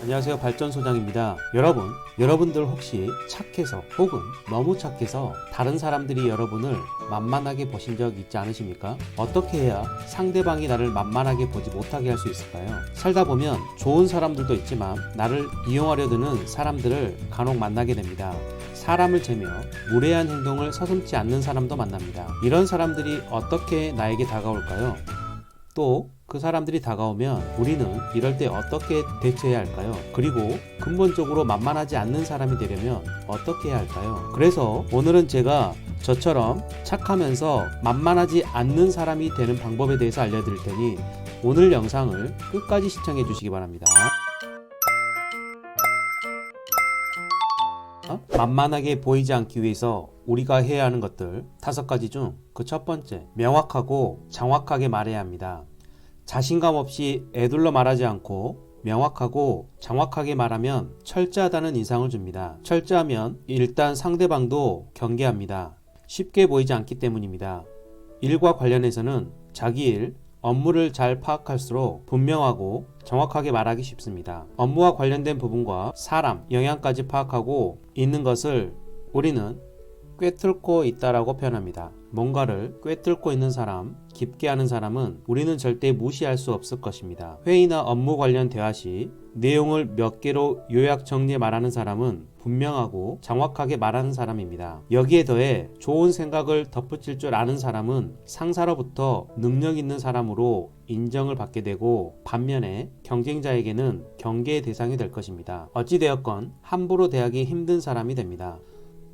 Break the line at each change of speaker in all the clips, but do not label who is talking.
안녕하세요, 발전소장입니다. 여러분들 혹시 착해서 혹은 너무 착해서 다른 사람들이 여러분을 만만하게 보신 적 있지 않으십니까? 어떻게 해야 상대방이 나를 만만하게 보지 못하게 할 수 있을까요? 살다 보면 좋은 사람들도 있지만 나를 이용하려 드는 사람들을 간혹 만나게 됩니다. 사람을 재며 무례한 행동을 서슴지 않는 사람도 만납니다. 이런 사람들이 어떻게 나에게 다가올까요? 또 그 사람들이 다가오면 우리는 이럴 때 어떻게 대처해야 할까요? 그리고 근본적으로 만만하지 않는 사람이 되려면 어떻게 해야 할까요? 그래서 오늘은 제가 저처럼 착하면서 만만하지 않는 사람이 되는 방법에 대해서 알려드릴 테니 오늘 영상을 끝까지 시청해 주시기 바랍니다. 만만하게 보이지 않기 위해서 우리가 해야 하는 것들 5가지 중 그 첫 번째, 명확하고 정확하게 말해야 합니다. 자신감 없이 애둘러 말하지 않고 명확하고 정확하게 말하면 철저하다는 인상을 줍니다. 철저하면 일단 상대방도 경계합니다. 쉽게 보이지 않기 때문입니다. 일과 관련해서는 자기 일, 업무를 잘 파악할수록 분명하고 정확하게 말하기 쉽습니다. 업무와 관련된 부분과 사람, 영향까지 파악하고 있는 것을 우리는 꿰뚫고 있다라고 표현합니다. 뭔가를 꿰뚫고 있는 사람, 깊게 하는 사람은 우리는 절대 무시할 수 없을 것입니다. 회의나 업무 관련 대화 시 내용을 몇 개로 요약 정리해 말하는 사람은 분명하고 정확하게 말하는 사람입니다. 여기에 더해 좋은 생각을 덧붙일 줄 아는 사람은 상사로부터 능력 있는 사람으로 인정을 받게 되고 반면에 경쟁자에게는 경계의 대상이 될 것입니다. 어찌되었건 함부로 대하기 힘든 사람이 됩니다.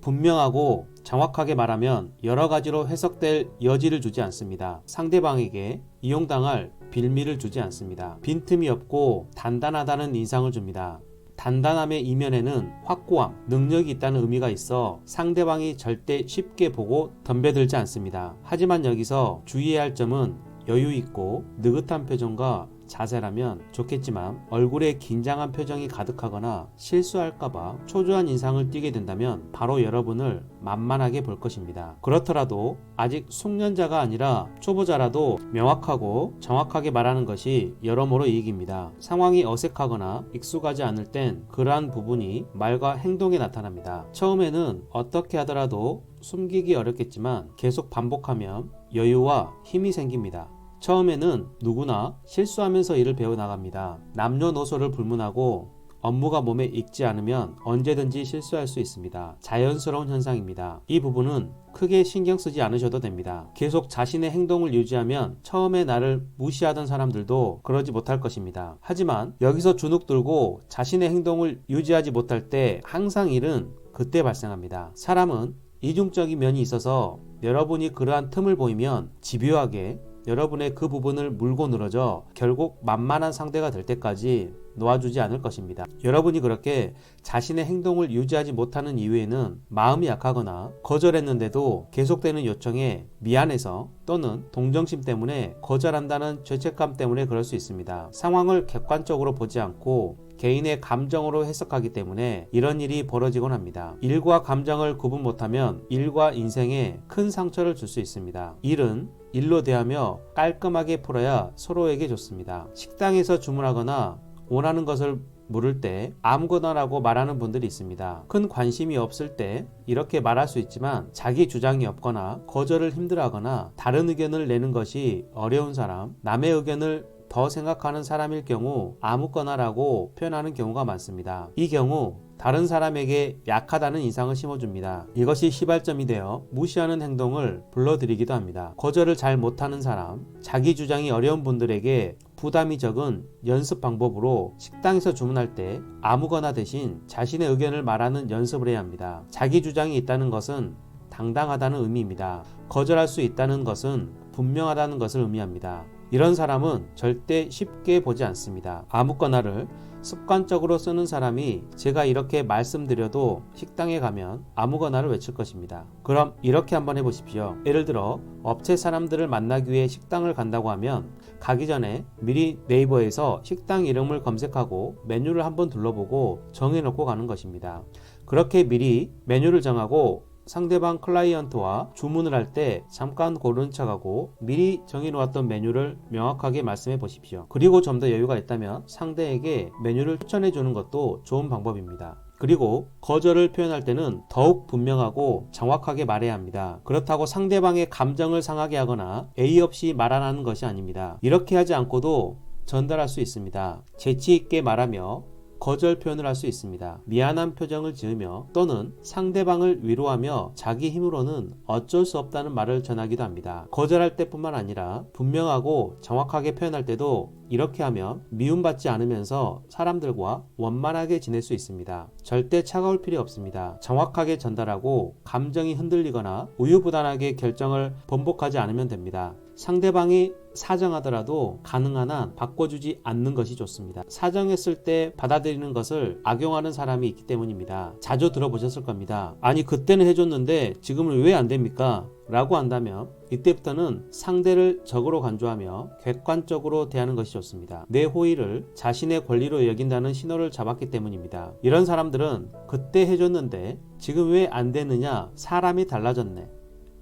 분명하고 정확하게 말하면 여러 가지로 해석될 여지를 주지 않습니다. 상대방에게 이용당할 빌미를 주지 않습니다. 빈틈이 없고 단단하다는 인상을 줍니다. 단단함의 이면에는 확고함, 능력이 있다는 의미가 있어 상대방이 절대 쉽게 보고 덤벼들지 않습니다. 하지만 여기서 주의해야 할 점은 여유 있고 느긋한 표정과 자세라면 좋겠지만 얼굴에 긴장한 표정이 가득하거나 실수할까봐 초조한 인상을 띠게 된다면 바로 여러분을 만만하게 볼 것입니다. 그렇더라도 아직 숙련자가 아니라 초보자라도 명확하고 정확하게 말하는 것이 여러모로 이익입니다. 상황이 어색하거나 익숙하지 않을 땐 그러한 부분이 말과 행동에 나타납니다. 처음에는 어떻게 하더라도 숨기기 어렵겠지만 계속 반복하면 여유와 힘이 생깁니다. 처음에는 누구나 실수하면서 일을 배워나갑니다. 남녀노소를 불문하고 업무가 몸에 익지 않으면 언제든지 실수할 수 있습니다. 자연스러운 현상입니다. 이 부분은 크게 신경 쓰지 않으셔도 됩니다. 계속 자신의 행동을 유지하면 처음에 나를 무시하던 사람들도 그러지 못할 것입니다. 하지만 여기서 주눅 들고 자신의 행동을 유지하지 못할 때 항상 일은 그때 발생합니다. 사람은 이중적인 면이 있어서 여러분이 그러한 틈을 보이면 집요하게 여러분의 그 부분을 물고 늘어져 결국 만만한 상대가 될 때까지 놓아주지 않을 것입니다. 여러분이 그렇게 자신의 행동을 유지하지 못하는 이유에는 마음이 약하거나 거절했는데도 계속되는 요청에 미안해서 또는 동정심 때문에 거절한다는 죄책감 때문에 그럴 수 있습니다. 상황을 객관적으로 보지 않고 개인의 감정으로 해석하기 때문에 이런 일이 벌어지곤 합니다. 일과 감정을 구분 못하면 일과 인생에 큰 상처를 줄 수 있습니다. 일은 일로 대하며 깔끔하게 풀어야 서로에게 좋습니다. 식당에서 주문하거나 원하는 것을 물을 때 아무거나라고 말하는 분들이 있습니다. 큰 관심이 없을 때 이렇게 말할 수 있지만 자기 주장이 없거나 거절을 힘들어하거나 다른 의견을 내는 것이 어려운 사람, 남의 의견을 더 생각하는 사람일 경우 아무거나라고 표현하는 경우가 많습니다. 이 경우 다른 사람에게 약하다는 인상을 심어줍니다. 이것이 시발점이 되어 무시하는 행동을 불러들이기도 합니다. 거절을 잘 못하는 사람, 자기 주장이 어려운 분들에게 부담이 적은 연습 방법으로 식당에서 주문할 때 아무거나 대신 자신의 의견을 말하는 연습을 해야 합니다. 자기 주장이 있다는 것은 당당하다는 의미입니다. 거절할 수 있다는 것은 분명하다는 것을 의미합니다. 이런 사람은 절대 쉽게 보지 않습니다. 아무거나를 습관적으로 쓰는 사람이 제가 이렇게 말씀드려도 식당에 가면 아무거나를 외칠 것입니다. 그럼 이렇게 한번 해보십시오. 예를 들어 업체 사람들을 만나기 위해 식당을 간다고 하면 가기 전에 미리 네이버에서 식당 이름을 검색하고 메뉴를 한번 둘러보고 정해놓고 가는 것입니다. 그렇게 미리 메뉴를 정하고 상대방 클라이언트와 주문을 할 때 잠깐 고르는 척하고 미리 정해놓았던 메뉴를 명확하게 말씀해 보십시오. 그리고 좀 더 여유가 있다면 상대에게 메뉴를 추천해 주는 것도 좋은 방법입니다. 그리고 거절을 표현할 때는 더욱 분명하고 정확하게 말해야 합니다. 그렇다고 상대방의 감정을 상하게 하거나 예의 없이 말 안 하는 것이 아닙니다. 이렇게 하지 않고도 전달할 수 있습니다. 재치 있게 말하며 거절 표현을 할 수 있습니다. 미안한 표정을 지으며 또는 상대방을 위로하며 자기 힘으로는 어쩔 수 없다는 말을 전하기도 합니다. 거절할 때뿐만 아니라 분명하고 정확하게 표현할 때도 이렇게 하면 미움받지 않으면서 사람들과 원만하게 지낼 수 있습니다. 절대 차가울 필요 없습니다. 정확하게 전달하고 감정이 흔들리거나 우유부단하게 결정을 번복하지 않으면 됩니다. 상대방이 사정하더라도 가능한 한 바꿔주지 않는 것이 좋습니다. 사정했을 때 받아들이는 것을 악용하는 사람이 있기 때문입니다. 자주 들어보셨을 겁니다. 아니 그때는 해줬는데 지금은 왜 안 됩니까? 라고 한다면 이때부터는 상대를 적으로 간주하며 객관적으로 대하는 것이 좋습니다. 내 호의를 자신의 권리로 여긴다는 신호를 잡았기 때문입니다. 이런 사람들은 그때 해줬는데 지금 왜 안 되느냐, 사람이 달라졌네,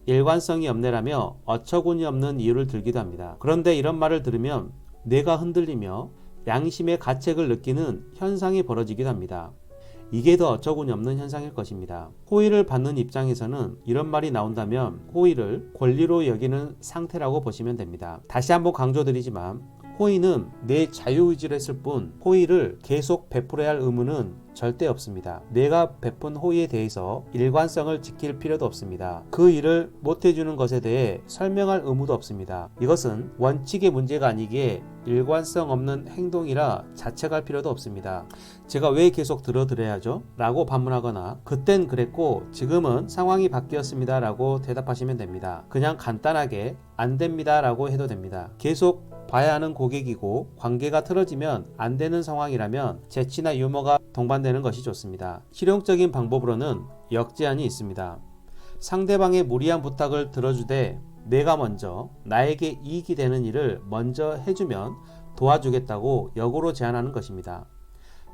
일관성이 없네라며 어처구니 없는 이유를 들기도 합니다. 그런데 이런 말을 들으면 뇌가 흔들리며 양심의 가책을 느끼는 현상이 벌어지기도 합니다. 이게 더 어처구니 없는 현상일 것입니다. 호의를 받는 입장에서는 이런 말이 나온다면 호의를 권리로 여기는 상태라고 보시면 됩니다. 다시 한번 강조드리지만 호의는 내 자유의지로 했을 뿐 호의를 계속 베풀어야 할 의무는 절대 없습니다. 내가 베푼 호의에 대해서 일관성을 지킬 필요도 없습니다. 그 일을 못해주는 것에 대해 설명할 의무도 없습니다. 이것은 원칙의 문제가 아니기에 일관성 없는 행동이라 자책할 필요도 없습니다. 제가 왜 계속 들어드려야 하죠? 라고 반문하거나 그땐 그랬고 지금은 상황이 바뀌었습니다 라고 대답하시면 됩니다. 그냥 간단하게 안 됩니다 라고 해도 됩니다. 계속 봐야 하는 고객이고 관계가 틀어지면 안 되는 상황이라면 재치나 유머가 동반되는 것이 좋습니다. 실용적인 방법으로는 역제한이 있습니다. 상대방의 무리한 부탁을 들어주되 내가 먼저 나에게 이익이 되는 일을 먼저 해주면 도와주겠다고 역으로 제안하는 것입니다.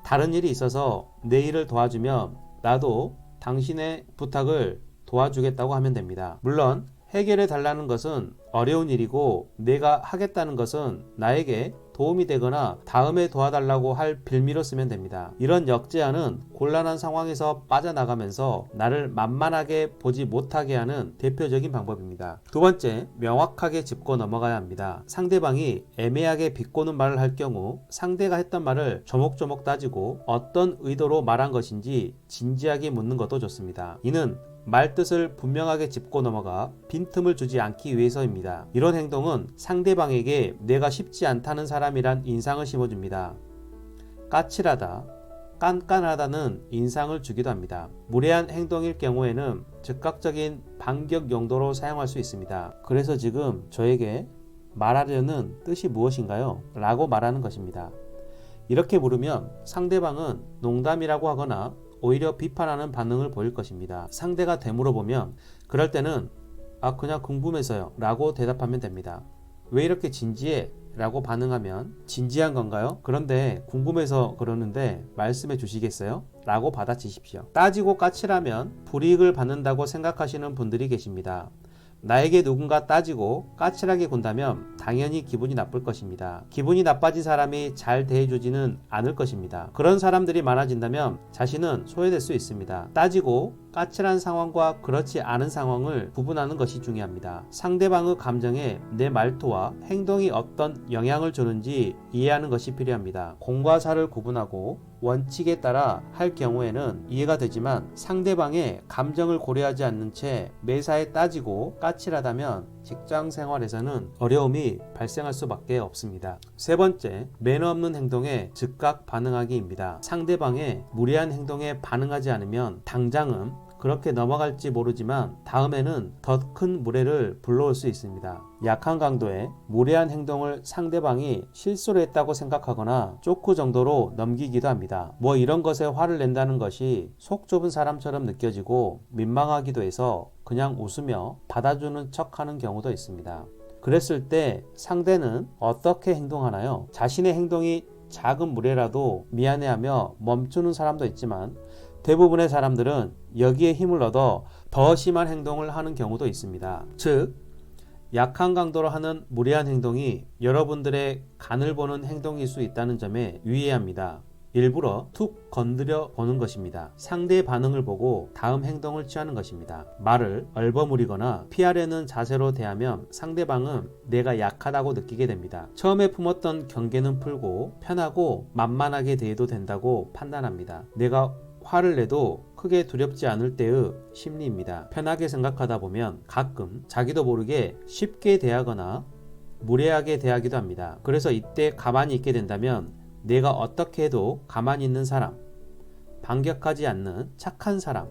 다른 일이 있어서 내 일을 도와주면 나도 당신의 부탁을 도와주겠다고 하면 됩니다. 물론 해결해 달라는 것은 어려운 일이고 내가 하겠다는 것은 나에게 도움이 되거나 다음에 도와달라고 할 빌미로 쓰면 됩니다. 이런 역제한은 곤란한 상황에서 빠져나가면서 나를 만만하게 보지 못하게 하는 대표적인 방법입니다. 두 번째, 명확하게 짚고 넘어가야 합니다. 상대방이 애매하게 비꼬는 말을 할 경우 상대가 했던 말을 조목조목 따지고 어떤 의도로 말한 것인지 진지하게 묻는 것도 좋습니다. 이는 말뜻을 분명하게 짚고 넘어가 빈틈을 주지 않기 위해서입니다. 이런 행동은 상대방에게 내가 쉽지 않다는 사람이란 인상을 심어줍니다. 까칠하다, 깐깐하다는 인상을 주기도 합니다. 무례한 행동일 경우에는 즉각적인 반격 용도로 사용할 수 있습니다. 그래서 지금 저에게 말하려는 뜻이 무엇인가요? 라고 말하는 것입니다. 이렇게 물으면 상대방은 농담이라고 하거나 오히려 비판하는 반응을 보일 것입니다. 상대가 되물어보면 그럴 때는 그냥 궁금해서요 라고 대답하면 됩니다. 왜 이렇게 진지해? 라고 반응하면 진지한 건가요? 그런데 궁금해서 그러는데 말씀해 주시겠어요? 라고 받아치십시오. 따지고 까칠하면 불이익을 받는다고 생각하시는 분들이 계십니다. 나에게 누군가 따지고 까칠하게 군다면 당연히 기분이 나쁠 것입니다. 기분이 나빠진 사람이 잘 대해주지는 않을 것입니다. 그런 사람들이 많아진다면 자신은 소외될 수 있습니다. 따지고 까칠한 상황과 그렇지 않은 상황을 구분하는 것이 중요합니다. 상대방의 감정에 내 말투와 행동이 어떤 영향을 주는지 이해하는 것이 필요합니다. 공과 사를 구분하고 원칙에 따라 할 경우에는 이해가 되지만 상대방의 감정을 고려하지 않는 채 매사에 따지고 까칠하다면 직장 생활에서는 어려움이 발생할 수밖에 없습니다. 세 번째, 매너 없는 행동에 즉각 반응하기입니다. 상대방의 무례한 행동에 반응하지 않으면 당장은 그렇게 넘어갈지 모르지만 다음에는 더 큰 무례를 불러올 수 있습니다. 약한 강도의 무례한 행동을 상대방이 실수를 했다고 생각하거나 쪼크 정도로 넘기기도 합니다. 이런 것에 화를 낸다는 것이 속 좁은 사람처럼 느껴지고 민망하기도 해서 그냥 웃으며 받아주는 척하는 경우도 있습니다. 그랬을 때 상대는 어떻게 행동하나요? 자신의 행동이 작은 무례라도 미안해하며 멈추는 사람도 있지만 대부분의 사람들은 여기에 힘을 얻어 더 심한 행동을 하는 경우도 있습니다. 즉, 약한 강도로 하는 무례한 행동이 여러분들의 간을 보는 행동일 수 있다는 점에 유의해야 합니다. 일부러 툭 건드려 보는 것입니다. 상대의 반응을 보고 다음 행동을 취하는 것입니다. 말을 얼버무리거나 피하려는 자세로 대하면 상대방은 내가 약하다고 느끼게 됩니다. 처음에 품었던 경계는 풀고 편하고 만만하게 대해도 된다고 판단합니다. 내가 화를 내도 크게 두렵지 않을 때의 심리입니다. 편하게 생각하다 보면 가끔 자기도 모르게 쉽게 대하거나 무례하게 대하기도 합니다. 그래서 이때 가만히 있게 된다면 내가 어떻게 해도 가만히 있는 사람, 반격하지 않는 착한 사람,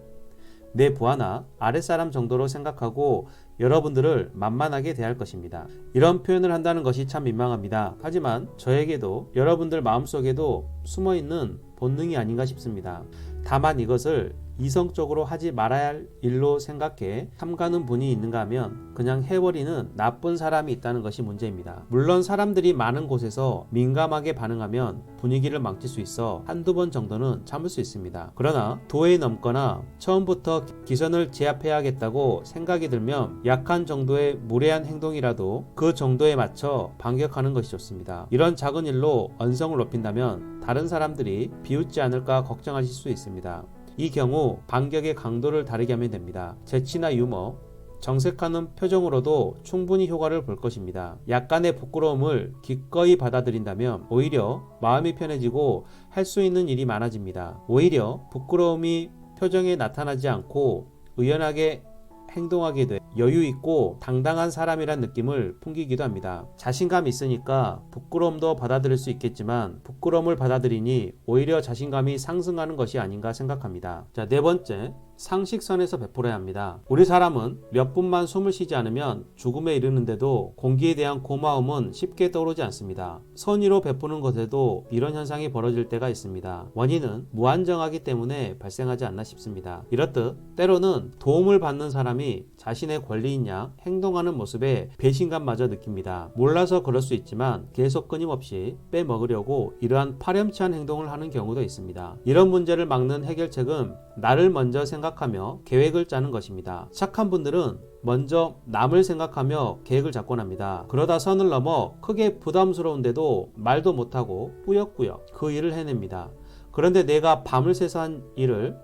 내 부하나 아랫사람 정도로 생각하고 여러분들을 만만하게 대할 것입니다. 이런 표현을 한다는 것이 참 민망합니다. 하지만 저에게도 여러분들 마음속에도 숨어있는 본능이 아닌가 싶습니다. 다만 이것을 이성적으로 하지 말아야 할 일로 생각해 삼가는 분이 있는가 하면 그냥 해버리는 나쁜 사람이 있다는 것이 문제입니다. 물론 사람들이 많은 곳에서 민감하게 반응하면 분위기를 망칠 수 있어 한두 번 정도는 참을 수 있습니다. 그러나 도에 넘거나 처음부터 기선을 제압해야겠다고 생각이 들면 약한 정도의 무례한 행동이라도 그 정도에 맞춰 반격하는 것이 좋습니다. 이런 작은 일로 언성을 높인다면 다른 사람들이 비웃지 않을까 걱정하실 수 있습니다. 이 경우 반격의 강도를 다르게 하면 됩니다. 재치나 유머, 정색하는 표정으로도 충분히 효과를 볼 것입니다. 약간의 부끄러움을 기꺼이 받아들인다면 오히려 마음이 편해지고 할 수 있는 일이 많아집니다. 오히려 부끄러움이 표정에 나타나지 않고 의연하게 행동하게 돼 여유 있고 당당한 사람이란 느낌을 풍기기도 합니다. 자신감이 있으니까 부끄러움도 받아들일 수 있겠지만 부끄러움을 받아들이니 오히려 자신감이 상승하는 것이 아닌가 생각합니다. 자, 네 번째, 상식선에서 베풀어야 합니다. 우리 사람은 몇 분만 숨을 쉬지 않으면 죽음에 이르는데도 공기에 대한 고마움은 쉽게 떠오르지 않습니다. 선의로 베푸는 것에도 이런 현상이 벌어질 때가 있습니다. 원인은 무한정하기 때문에 발생하지 않나 싶습니다. 이렇듯 때로는 도움을 받는 사람이 자신의 권리인 양 행동하는 모습에 배신감마저 느낍니다. 몰라서 그럴 수 있지만 계속 끊임없이 빼먹으려고 이러한 파렴치한 행동을 하는 경우도 있습니다. 이런 문제를 막는 해결책은 나를 먼저 생각하며 계획을 짜는 것입니다. 착한 분들은 먼저 남을 생각하며 계획을 잡곤 합니다. 그러다 선을 넘어 크게 부담스러운데도 말도 못하고 꾸역꾸역 그 일을 해냅니다. 그런데 내가 밤을 새서 한 일을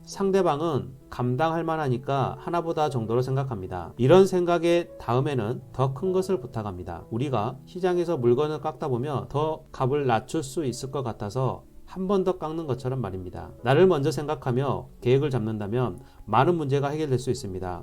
상대방은 감당할 만하니까 하나보다 정도로 생각합니다. 이런 생각의 다음에는 더 큰 것을 부탁합니다. 우리가 시장에서 물건을 깎다 보면 더 값을 낮출 수 있을 것 같아서 한 번 더 깎는 것처럼 말입니다. 나를 먼저 생각하며 계획을 잡는다면 많은 문제가 해결될 수 있습니다.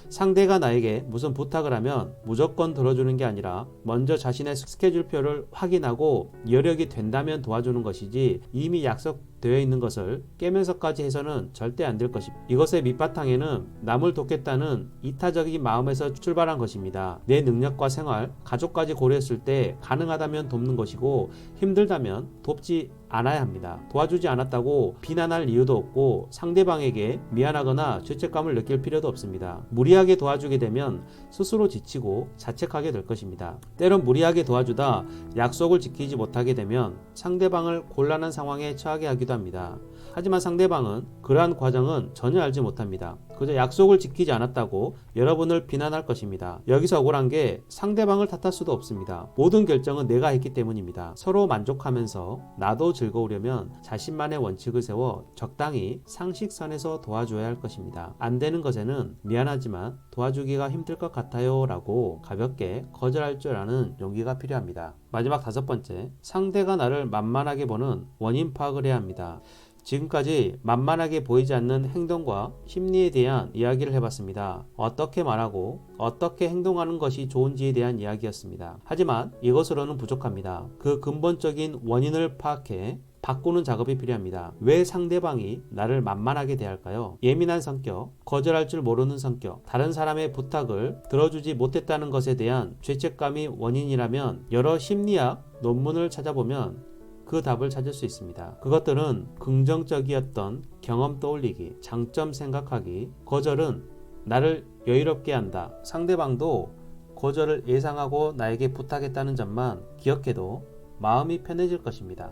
상대가 나에게 무슨 부탁을 하면 무조건 들어주는 게 아니라 먼저 자신의 스케줄표를 확인하고 여력이 된다면 도와주는 것이지 이미 약속되어 있는 것을 깨면서까지 해서는 절대 안 될 것입니다. 이것의 밑바탕에는 남을 돕겠다는 이타적인 마음에서 출발한 것입니다. 내 능력과 생활, 가족까지 고려했을 때 가능하다면 돕는 것이고 힘들다면 돕지 않아야 합니다. 도와주지 않았다고 비난할 이유도 없고 상대방에게 미안하거나 죄책감을 느낄 필요도 없습니다. 무리하게 도와주게 되면 스스로 지치고 자책하게 될 것입니다. 때론 무리하게 도와주다 약속을 지키지 못하게 되면 상대방을 곤란한 상황에 처하게 하기도 합니다. 하지만 상대방은 그러한 과정은 전혀 알지 못합니다. 그저 약속을 지키지 않았다고 여러분을 비난할 것입니다. 여기서 억울한 게 상대방을 탓할 수도 없습니다. 모든 결정은 내가 했기 때문입니다. 서로 만족하면서 나도 즐거우려면 자신만의 원칙을 세워 적당히 상식선에서 도와줘야 할 것입니다. 안 되는 것에는 미안하지만 도와주기가 힘들 것 같아요 라고 가볍게 거절할 줄 아는 용기가 필요합니다. 마지막 다섯 번째, 상대가 나를 만만하게 보는 원인 파악을 해야 합니다. 지금까지 만만하게 보이지 않는 행동과 심리에 대한 이야기를 해봤습니다. 어떻게 말하고 어떻게 행동하는 것이 좋은지에 대한 이야기였습니다. 하지만 이것으로는 부족합니다. 그 근본적인 원인을 파악해 바꾸는 작업이 필요합니다. 왜 상대방이 나를 만만하게 대할까요? 예민한 성격, 거절할 줄 모르는 성격, 다른 사람의 부탁을 들어주지 못했다는 것에 대한 죄책감이 원인이라면 여러 심리학 논문을 찾아보면 그 답을 찾을 수 있습니다. 그것들은 긍정적이었던 경험 떠올리기, 장점 생각하기, 거절은 나를 여유롭게 한다. 상대방도 거절을 예상하고 나에게 부탁했다는 점만 기억해도 마음이 편해질 것입니다.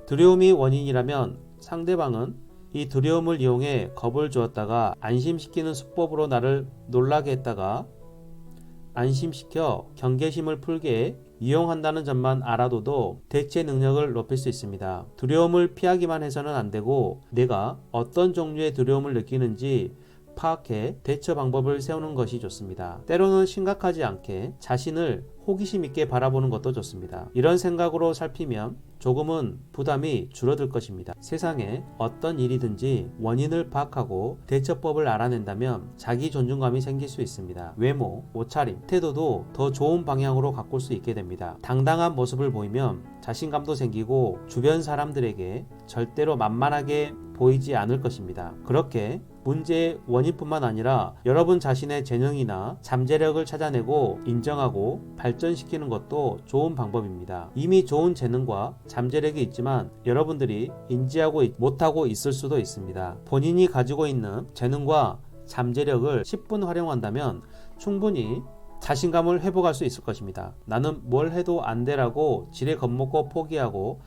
두려움이 원인이라면 상대방은 이 두려움을 이용해 겁을 주었다가 안심시키는 수법으로 나를 놀라게 했다가 안심시켜 경계심을 풀게 이용한다는 점만 알아둬도 대체 능력을 높일 수 있습니다. 두려움을 피하기만 해서는 안 되고 내가 어떤 종류의 두려움을 느끼는지 파악해 대처 방법을 세우는 것이 좋습니다. 때로는 심각하지 않게 자신을 호기심 있게 바라보는 것도 좋습니다. 이런 생각으로 살피면 조금은 부담이 줄어들 것입니다. 세상에 어떤 일이든지 원인을 파악하고 대처법을 알아낸다면 자기 존중감이 생길 수 있습니다. 외모, 옷차림, 태도도 더 좋은 방향으로 가꿀 수 있게 됩니다. 당당한 모습을 보이면 자신감도 생기고 주변 사람들에게 절대로 만만하게 보이지 않을 것입니다. 그렇게 문제의 원인뿐만 아니라 여러분 자신의 재능이나 잠재력을 찾아내고 인정하고 발전시키는 것도 좋은 방법입니다. 이미 좋은 재능과 잠재력이 있지만 여러분들이 인지하고 못하고 있을 수도 있습니다. 본인이 가지고 있는 재능과 잠재력을 10분 활용한다면 충분히 자신감을 회복할 수 있을 것입니다. 나는 뭘 해도 안 되라고 지레 겁먹고 포기하고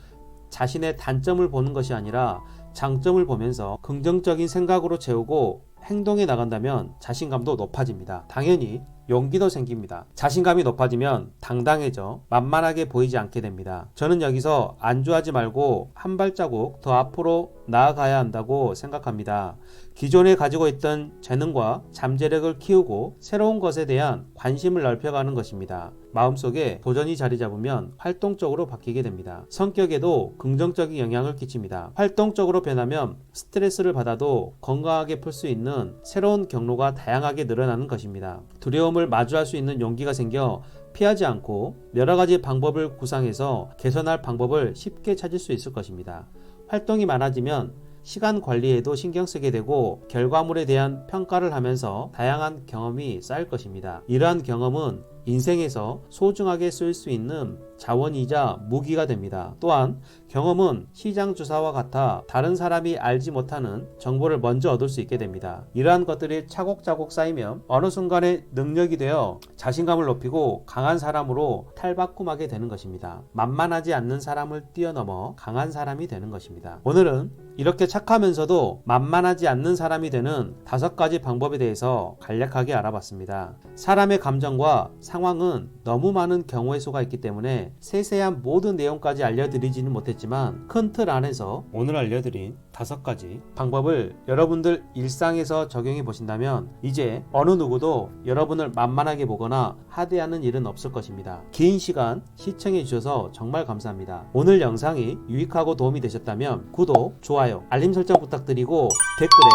자신의 단점을 보는 것이 아니라 장점을 보면서 긍정적인 생각으로 채우고 행동해 나간다면 자신감도 높아집니다. 당연히 용기도 생깁니다. 자신감이 높아지면 당당해져 만만하게 보이지 않게 됩니다. 저는 여기서 안주하지 말고 한 발자국 더 앞으로 나아가야 한다고 생각합니다. 기존에 가지고 있던 재능과 잠재력을 키우고 새로운 것에 대한 관심을 넓혀가는 것입니다. 마음속에 도전이 자리 잡으면 활동적으로 바뀌게 됩니다. 성격에도 긍정적인 영향을 끼칩니다. 활동적으로 변하면 스트레스를 받아도 건강하게 풀 수 있는 새로운 경로가 다양하게 늘어나는 것입니다. 두려움을 마주할 수 있는 용기가 생겨 피하지 않고 여러 가지 방법을 구상해서 개선할 방법을 쉽게 찾을 수 있을 것입니다. 활동이 많아지면 시간 관리에도 신경 쓰게 되고 결과물에 대한 평가를 하면서 다양한 경험이 쌓일 것입니다. 이러한 경험은 인생에서 소중하게 쓸 수 있는 자원이자 무기가 됩니다. 또한 경험은 시장 주사와 같아 다른 사람이 알지 못하는 정보를 먼저 얻을 수 있게 됩니다. 이러한 것들이 차곡차곡 쌓이면 어느 순간에 능력이 되어 자신감을 높이고 강한 사람으로 탈바꿈하게 되는 것입니다. 만만하지 않는 사람을 뛰어넘어 강한 사람이 되는 것입니다. 오늘은 이렇게 착하면서도 만만하지 않는 사람이 되는 5가지 방법에 대해서 간략하게 알아봤습니다. 사람의 감정과 상황은 너무 많은 경우의 수가 있기 때문에 세세한 모든 내용까지 알려드리지는 못했지만 큰 틀 안에서 오늘 알려드린 5가지 방법을 여러분들 일상에서 적용해 보신다면 이제 어느 누구도 여러분을 만만하게 보거나 하대하는 일은 없을 것입니다. 긴 시간 시청해 주셔서 정말 감사합니다. 오늘 영상이 유익하고 도움이 되셨다면 구독, 좋아요, 알림 설정 부탁드리고 댓글에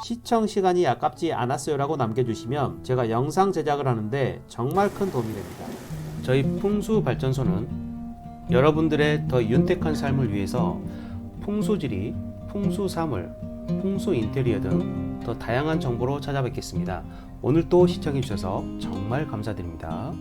시청 시간이 아깝지 않았어요 라고 남겨주시면 제가 영상 제작을 하는데 정말 큰 도움이 됩니다. 저희 풍수발전소는 여러분들의 더 윤택한 삶을 위해서 풍수지리, 풍수사물, 풍수인테리어 등 더 다양한 정보로 찾아뵙겠습니다. 오늘 또 시청해주셔서 정말 감사드립니다.